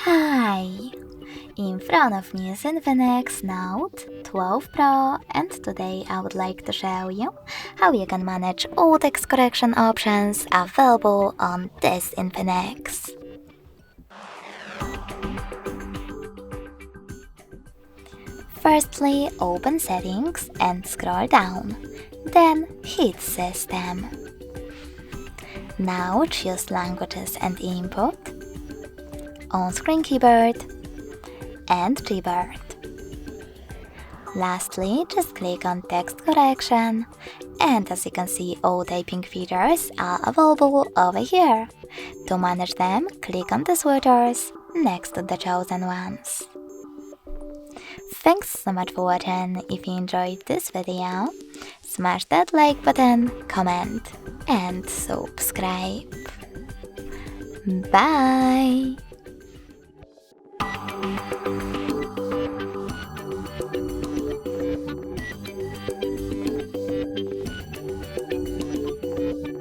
Hi! In front of me is Infinix Note 12 Pro, and today I would like to show you how you can manage all text correction options available on this Infinix. Firstly, open Settings and scroll down, then hit System. Now choose Languages and Input, On-Screen Keyboard, and Gboard. Lastly, just click on Text Correction, and as you can see, all typing features are available over here. To manage them, click on the switchers next to the chosen ones. Thanks so much for watching. If you enjoyed this video, smash that like button, comment, and subscribe. Bye!